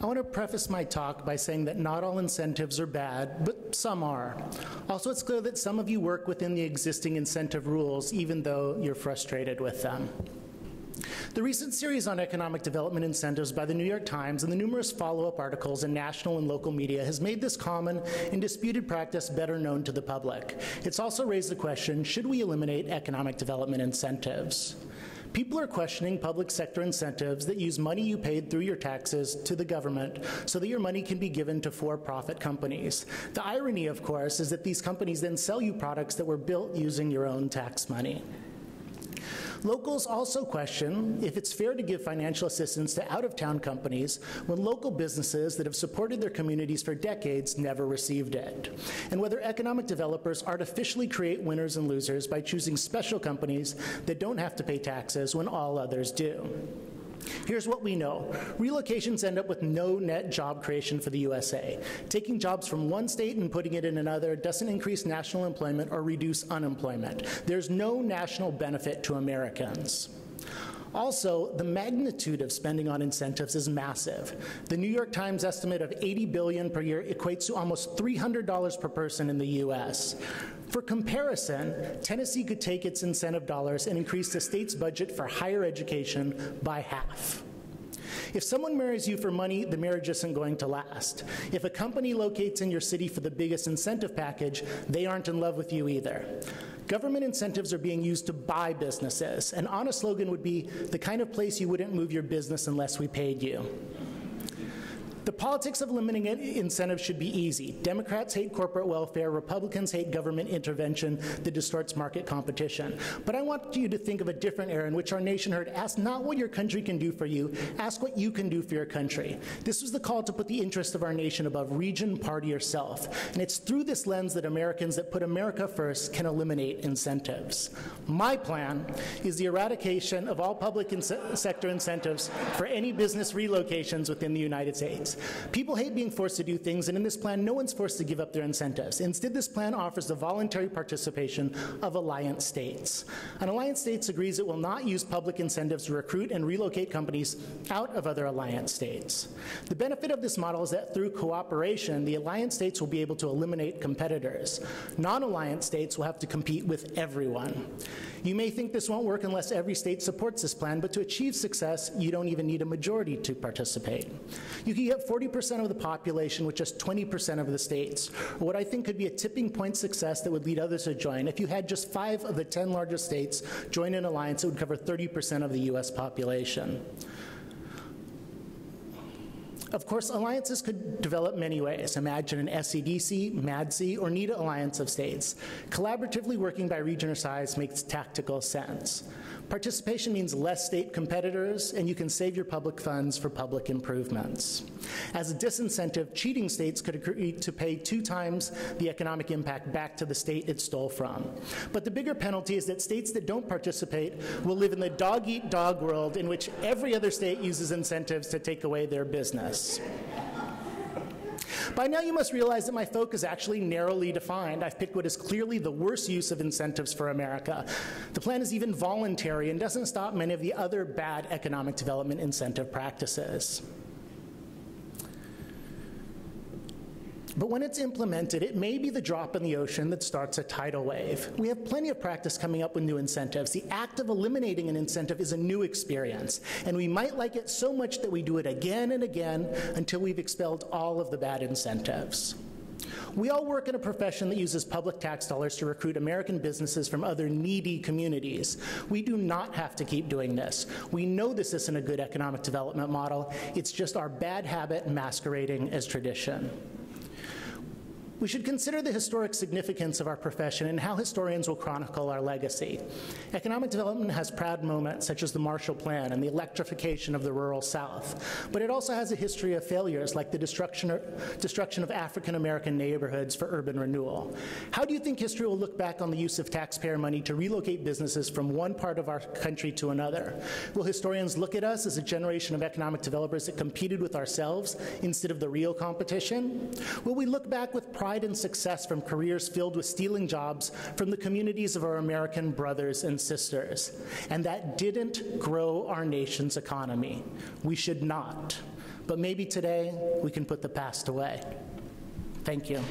I want to preface my talk by saying that not all incentives are bad, but some are. Also, it's clear that some of you work within the existing incentive rules, even though you're frustrated with them. The recent series on economic development incentives by the New York Times and the numerous follow-up articles in national and local media has made this common and disputed practice better known to the public. It's also raised the question, should we eliminate economic development incentives? People are questioning public sector incentives that use money you paid through your taxes to the government so that your money can be given to for-profit companies. The irony, of course, is that these companies then sell you products that were built using your own tax money. Locals also question if it's fair to give financial assistance to out-of-town companies when local businesses that have supported their communities for decades never received it, and whether economic developers artificially create winners and losers by choosing special companies that don't have to pay taxes when all others do. Here's what we know. Relocations end up with no net job creation for the USA. Taking jobs from one state and putting it in another doesn't increase national employment or reduce unemployment. There's no national benefit to Americans. Also, the magnitude of spending on incentives is massive. The New York Times estimate of $80 billion per year equates to almost $300 per person in the US. For comparison, Tennessee could take its incentive dollars and increase the state's budget for higher education by half. If someone marries you for money, the marriage isn't going to last. If a company locates in your city for the biggest incentive package, they aren't in love with you either. Government incentives are being used to buy businesses. An honest slogan would be, the kind of place you wouldn't move your business unless we paid you. The politics of limiting incentives should be easy. Democrats hate corporate welfare, Republicans hate government intervention that distorts market competition. But I want you to think of a different era in which our nation heard, ask not what your country can do for you, ask what you can do for your country. This was the call to put the interest of our nation above region, party, or self. And it's through this lens that Americans that put America first can eliminate incentives. My plan is the eradication of all public sector incentives for any business relocations within the United States. People hate being forced to do things, and in this plan, no one's forced to give up their incentives. Instead, this plan offers the voluntary participation of alliance states. An alliance state agrees it will not use public incentives to recruit and relocate companies out of other alliance states. The benefit of this model is that through cooperation, the alliance states will be able to eliminate competitors. Non-alliance states will have to compete with everyone. You may think this won't work unless every state supports this plan, but to achieve success, you don't even need a majority to participate. You can get 40% of the population with just 20% of the states, or what I think could be a tipping point success that would lead others to join. If you had just 5 of the 10 largest states join an alliance, it would cover 30% of the US population. Of course, alliances could develop many ways. Imagine an SEDC, MADC, or NEDA alliance of states. Collaboratively working by region or size makes tactical sense. Participation means less state competitors, and you can save your public funds for public improvements. As a disincentive, cheating states could agree to pay 2 times the economic impact back to the state it stole from. But the bigger penalty is that states that don't participate will live in the dog-eat-dog world in which every other state uses incentives to take away their business. By now you must realize that my focus is actually narrowly defined. I've picked what is clearly the worst use of incentives for America. The plan is even voluntary and doesn't stop many of the other bad economic development incentive practices. But when it's implemented, it may be the drop in the ocean that starts a tidal wave. We have plenty of practice coming up with new incentives. The act of eliminating an incentive is a new experience, and we might like it so much that we do it again and again until we've expelled all of the bad incentives. We all work in a profession that uses public tax dollars to recruit American businesses from other needy communities. We do not have to keep doing this. We know this isn't a good economic development model. It's just our bad habit masquerading as tradition. We should consider the historic significance of our profession and how historians will chronicle our legacy. Economic development has proud moments, such as the Marshall Plan and the electrification of the rural South. But it also has a history of failures, like the destruction of African-American neighborhoods for urban renewal. How do you think history will look back on the use of taxpayer money to relocate businesses from one part of our country to another? Will historians look at us as a generation of economic developers that competed with ourselves instead of the real competition? Will we look back with pride and success from careers filled with stealing jobs from the communities of our American brothers and sisters, and that didn't grow our nation's economy? We should not. But maybe today we can put the past away. Thank you.